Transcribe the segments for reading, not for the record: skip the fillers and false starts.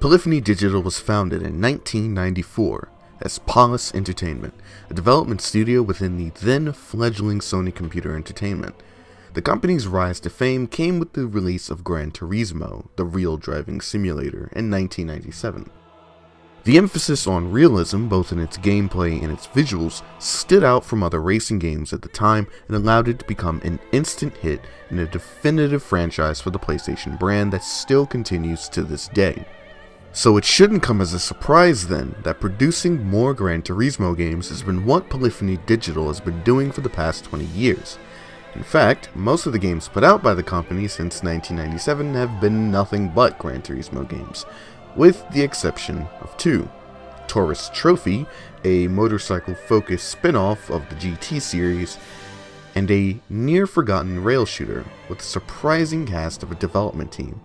Polyphony Digital was founded in 1994 as Polis Entertainment, a development studio within the then fledgling Sony Computer Entertainment. The company's rise to fame came with the release of Gran Turismo, the real driving simulator, in 1997. The emphasis on realism, both in its gameplay and its visuals, stood out from other racing games at the time and allowed it to become an instant hit and a definitive franchise for the PlayStation brand that still continues to this day. So it shouldn't come as a surprise then that producing more Gran Turismo games has been what Polyphony Digital has been doing for the past 20 years. In fact, most of the games put out by the company since 1997 have been nothing but Gran Turismo games, with the exception of two: Tourist Trophy, a motorcycle-focused spin-off of the GT series, and a near-forgotten rail shooter with a surprising cast of a development team.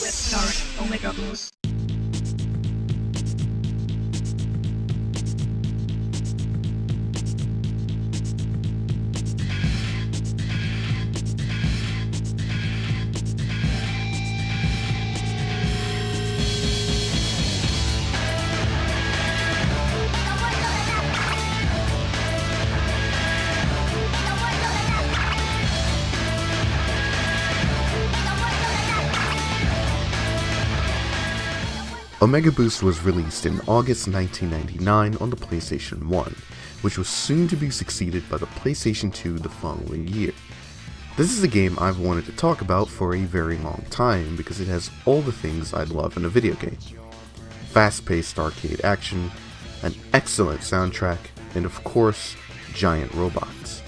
Let's start Omega Boost. Omega Boost was released in August 1999 on the PlayStation 1, which was soon to be succeeded by the PlayStation 2 the following year. This is a game I've wanted to talk about for a very long time because it has all the things I'd love in a video game. Fast-paced arcade action, an excellent soundtrack, and of course, giant robots.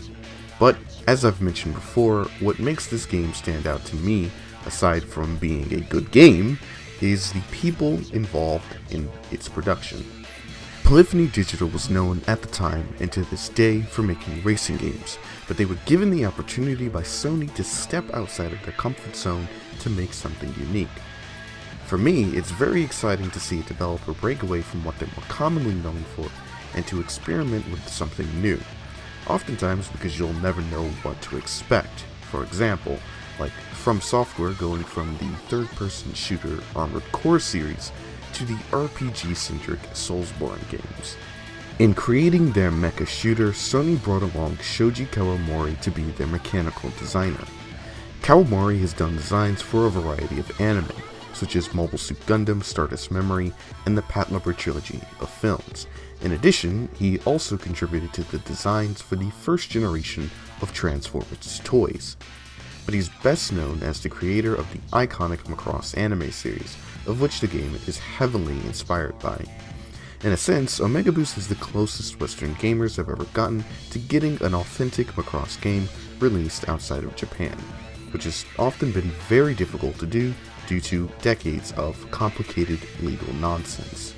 But, as I've mentioned before, what makes this game stand out to me, aside from being a good game, is the people involved in its production. Polyphony Digital was known at the time and to this day for making racing games, but they were given the opportunity by Sony to step outside of their comfort zone to make something unique. For me, it's very exciting to see a developer break away from what they're more commonly known for and to experiment with something new, oftentimes because you'll never know what to expect. For example, like From Software going from the third-person shooter Armored Core series to the RPG-centric Soulsborne games. In creating their mecha shooter, Sony brought along Shoji Kawamori to be their mechanical designer. Kawamori has done designs for a variety of anime, such as Mobile Suit Gundam, Stardust Memory, and the Patlabor trilogy of films. In addition, he also contributed to the designs for the first generation of Transformers toys. But he's best known as the creator of the iconic Macross anime series, of which the game is heavily inspired by. In a sense, Omega Boost is the closest Western gamers have ever gotten to getting an authentic Macross game released outside of Japan, which has often been very difficult to do due to decades of complicated legal nonsense.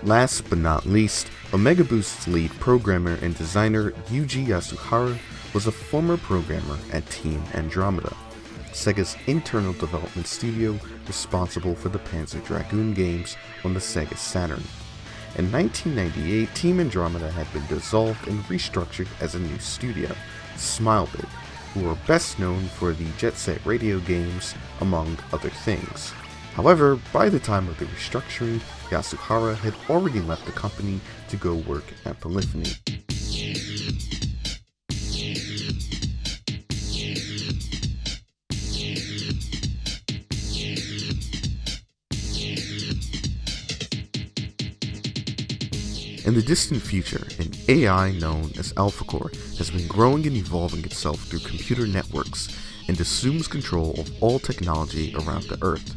Last but not least, Omega Boost's lead programmer and designer Yuji Yasuhara was a former programmer at Team Andromeda, Sega's internal development studio responsible for the Panzer Dragoon games on the Sega Saturn. In 1998, Team Andromeda had been dissolved and restructured as a new studio, Smilebit, who were best known for the Jet Set Radio games, among other things. However, by the time of the restructuring, Yasuhara had already left the company to go work at Polyphony. In the distant future, an AI known as AlphaCore has been growing and evolving itself through computer networks and assumes control of all technology around the Earth.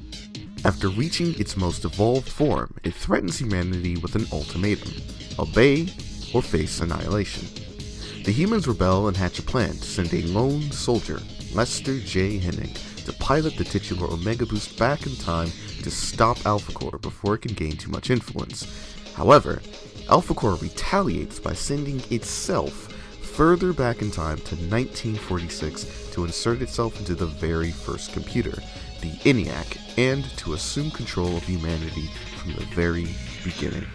After reaching its most evolved form, it threatens humanity with an ultimatum: obey or face annihilation. The humans rebel and hatch a plan to send a lone soldier, Lester J. Hennig, to pilot the titular Omega Boost back in time to stop AlphaCore before it can gain too much influence. However, AlphaCore retaliates by sending itself further back in time to 1946 to insert itself into the very first computer, the ENIAC, and to assume control of humanity from the very beginning.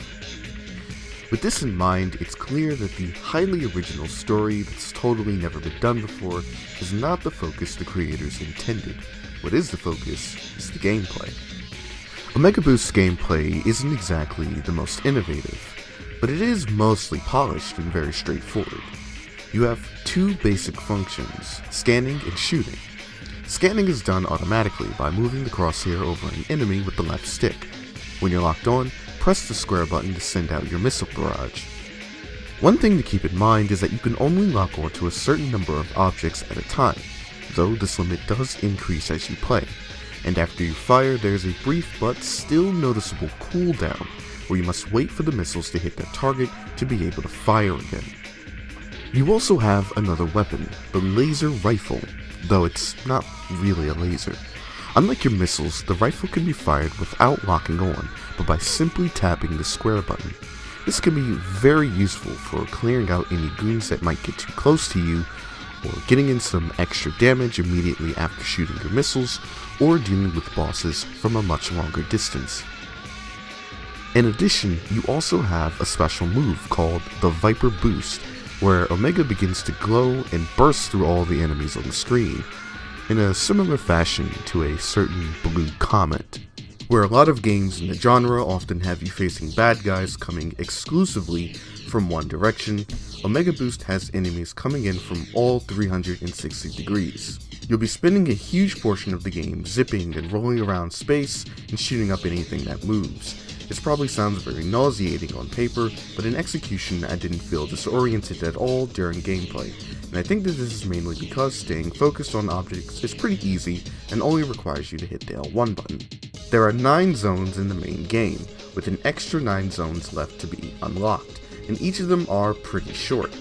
With this in mind, it's clear that the highly original story that's totally never been done before is not the focus the creators intended. What is the focus is the gameplay. Omega Boost's gameplay isn't exactly the most innovative, but it is mostly polished and very straightforward. You have two basic functions, scanning and shooting. Scanning is done automatically by moving the crosshair over an enemy with the left stick. When you're locked on, press the square button to send out your missile barrage. One thing to keep in mind is that you can only lock onto a certain number of objects at a time, though this limit does increase as you play, and after you fire there's a brief but still noticeable cooldown where you must wait for the missiles to hit their target to be able to fire again. You also have another weapon, the laser rifle, though it's not really a laser. Unlike your missiles, the rifle can be fired without locking on, but by simply tapping the square button. This can be very useful for clearing out any goons that might get too close to you, or getting in some extra damage immediately after shooting your missiles, or dealing with bosses from a much longer distance. In addition, you also have a special move called the Viper Boost, where Omega begins to glow and burst through all the enemies on the screen, in a similar fashion to a certain blue comet. Where a lot of games in the genre often have you facing bad guys coming exclusively from one direction, Omega Boost has enemies coming in from all 360 degrees. You'll be spending a huge portion of the game zipping and rolling around space and shooting up anything that moves. This probably sounds very nauseating on paper, but in execution I didn't feel disoriented at all during gameplay, and I think that this is mainly because staying focused on objects is pretty easy and only requires you to hit the L1 button. There are 9 zones in the main game, with an extra 9 zones left to be unlocked, and each of them are pretty short.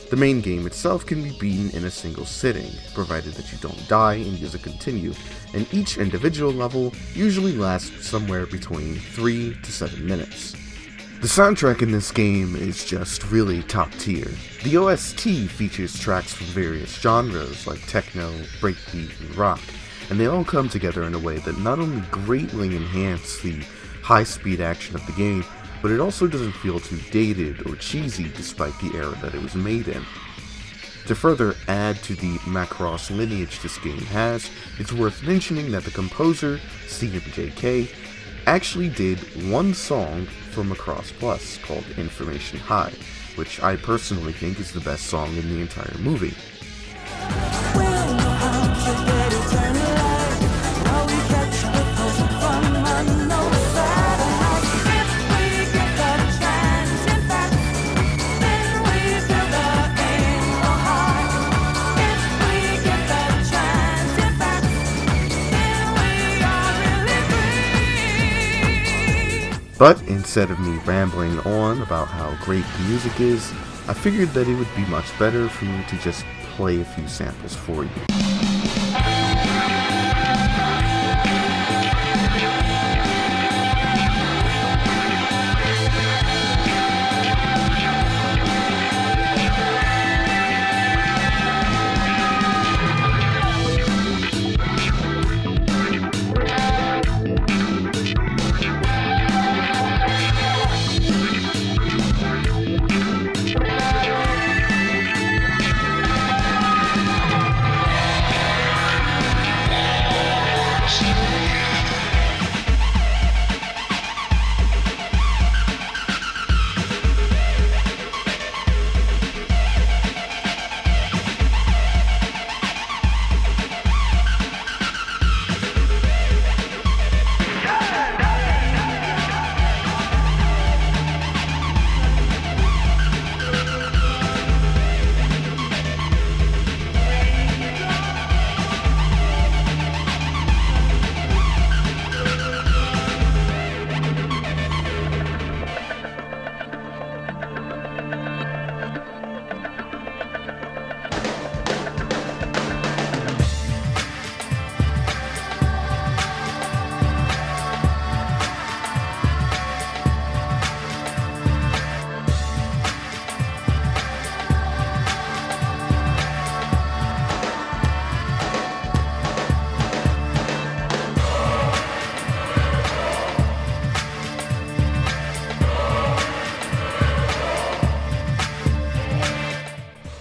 The main game itself can be beaten in a single sitting, provided that you don't die and use a continue, and each individual level usually lasts somewhere between 3 to 7 minutes. The soundtrack in this game is just really top tier. The OST features tracks from various genres like techno, breakbeat, and rock, and they all come together in a way that not only greatly enhance the high-speed action of the game, but it also doesn't feel too dated or cheesy despite the era that it was made in. To further add to the Macross lineage this game has, it's worth mentioning that the composer, CMJK, actually did one song for Macross Plus called Information High, which I personally think is the best song in the entire movie. But instead of me rambling on about how great the music is, I figured that it would be much better for me to just play a few samples for you.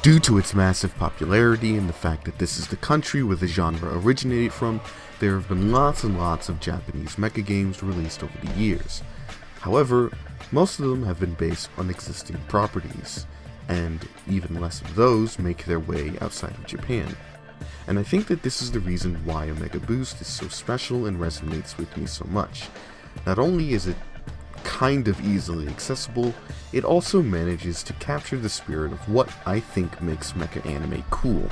Due to its massive popularity and the fact that this is the country where the genre originated from, there have been lots and lots of Japanese mecha games released over the years. However, most of them have been based on existing properties, and even less of those make their way outside of Japan. And I think that this is the reason why Omega Boost is so special and resonates with me so much. Not only is it kind of easily accessible, it also manages to capture the spirit of what I think makes mecha anime cool,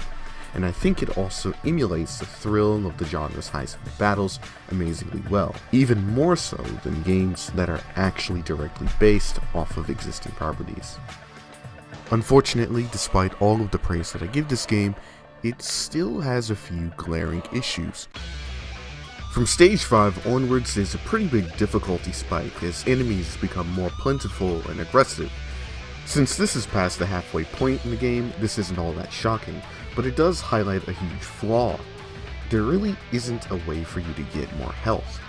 and I think it also emulates the thrill of the genre's high-speed battles amazingly well, even more so than games that are actually directly based off of existing properties. Unfortunately, despite all of the praise that I give this game, it still has a few glaring issues. From stage 5 onwards, there's a pretty big difficulty spike as enemies become more plentiful and aggressive. Since this is past the halfway point in the game, this isn't all that shocking, but it does highlight a huge flaw. There really isn't a way for you to get more health.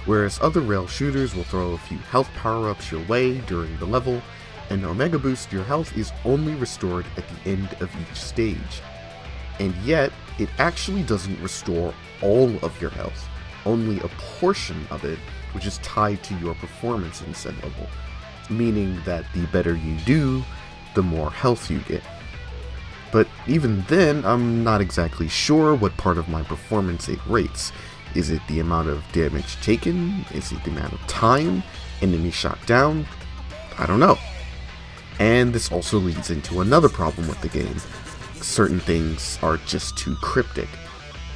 Whereas other rail shooters will throw a few health power-ups your way during the level, in Omega Boost your health is only restored at the end of each stage. And yet, it actually doesn't restore all of your health, only a portion of it, which is tied to your performance in said level, meaning that the better you do, the more health you get. But even then, I'm not exactly sure what part of my performance it rates. Is it the amount of damage taken? Is it the amount of time? Enemy shot down? I don't know. And this also leads into another problem with the game. Certain things are just too cryptic.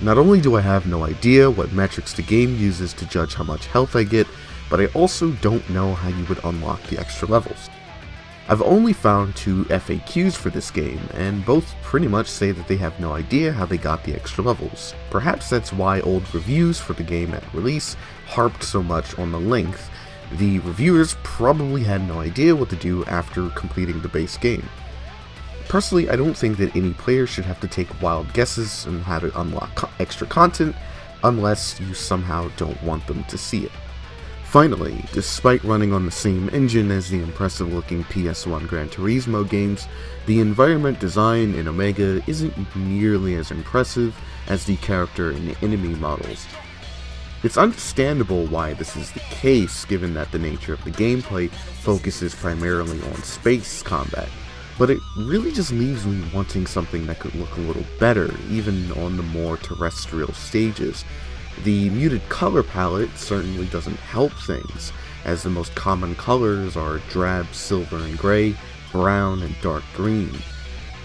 Not only do I have no idea what metrics the game uses to judge how much health I get, but I also don't know how you would unlock the extra levels. I've only found 2 FAQs for this game, and both pretty much say that they have no idea how they got the extra levels. Perhaps that's why old reviews for the game at release harped so much on the length. The reviewers probably had no idea what to do after completing the base game. Personally, I don't think that any player should have to take wild guesses on how to unlock extra content unless you somehow don't want them to see it. Finally, despite running on the same engine as the impressive looking PS1 Gran Turismo games, the environment design in Omega isn't nearly as impressive as the character and enemy models. It's understandable why this is the case given that the nature of the gameplay focuses primarily on space combat, but it really just leaves me wanting something that could look a little better, even on the more terrestrial stages. The muted color palette certainly doesn't help things, as the most common colors are drab silver and gray, brown and dark green.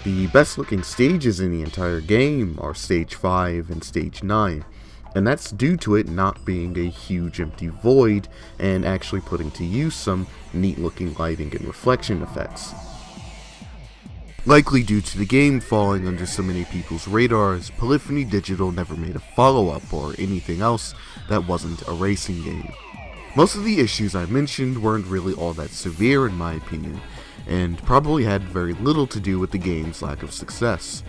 The best looking stages in the entire game are stage 5 and stage 9, and that's due to it not being a huge empty void and actually putting to use some neat looking lighting and reflection effects. Likely due to the game falling under so many people's radars, Polyphony Digital never made a follow-up or anything else that wasn't a racing game. Most of the issues I mentioned weren't really all that severe in my opinion, and probably had very little to do with the game's lack of success.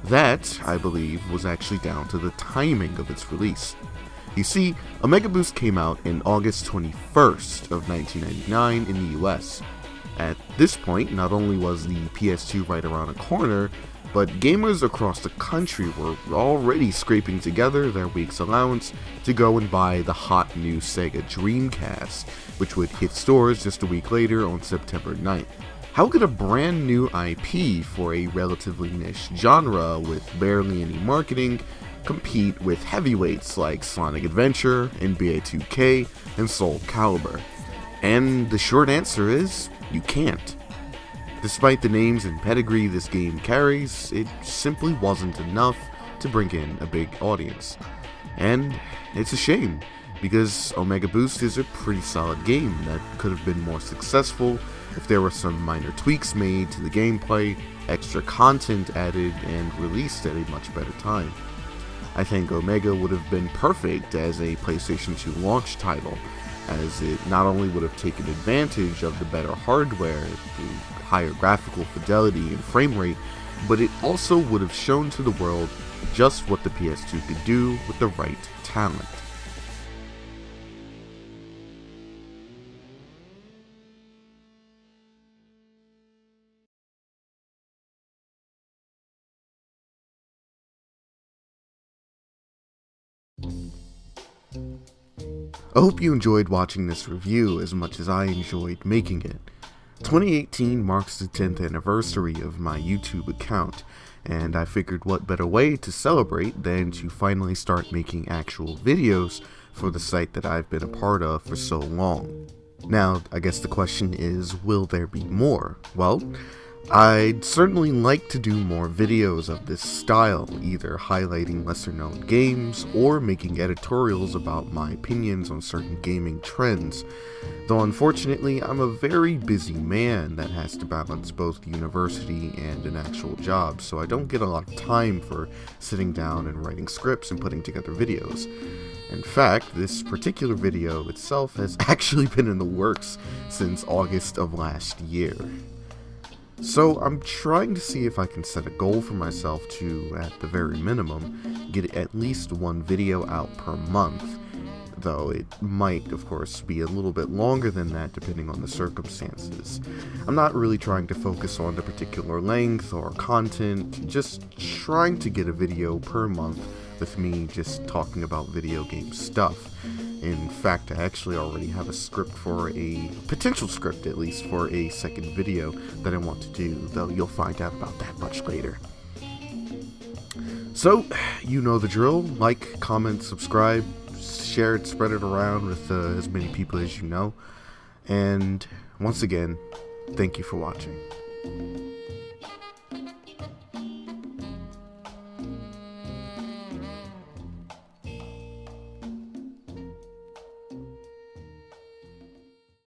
That, I believe, was actually down to the timing of its release. You see, Omega Boost came out in August 21st of 1999 in the US. At this point, not only was the PS2 right around the corner, but gamers across the country were already scraping together their week's allowance to go and buy the hot new Sega Dreamcast, which would hit stores just a week later on September 9th. How could a brand new IP for a relatively niche genre with barely any marketing compete with heavyweights like Sonic Adventure, NBA 2K, and Soul Calibur? And the short answer is, you can't. Despite the names and pedigree this game carries, it simply wasn't enough to bring in a big audience. And it's a shame, because Omega Boost is a pretty solid game that could have been more successful if there were some minor tweaks made to the gameplay, extra content added, and released at a much better time. I think Omega would have been perfect as a PlayStation 2 launch title, as it not only would have taken advantage of the better hardware, the higher graphical fidelity and frame rate, but it also would have shown to the world just what the PS2 could do with the right talent. I hope you enjoyed watching this review as much as I enjoyed making it. 2018 marks the 10th anniversary of my YouTube account, and I figured what better way to celebrate than to finally start making actual videos for the site that I've been a part of for so long. Now, I guess the question is, will there be more? Well, I'd certainly like to do more videos of this style, either highlighting lesser known games or making editorials about my opinions on certain gaming trends. Though unfortunately, I'm a very busy man that has to balance both university and an actual job, so I don't get a lot of time for sitting down and writing scripts and putting together videos. In fact, this particular video itself has actually been in the works since August of last year. So I'm trying to see if I can set a goal for myself to, at the very minimum, get at least one video out per month, though it might, of course, be a little bit longer than that depending on the circumstances. I'm not really trying to focus on the particular length or content, just trying to get a video per month with me just talking about video game stuff. In fact, I actually already have a script for a potential script, at least, for a second video that I want to do, though you'll find out about that much later. So, you know the drill. Like, comment, subscribe, share it, spread it around with as many people as you know. And once again, thank you for watching.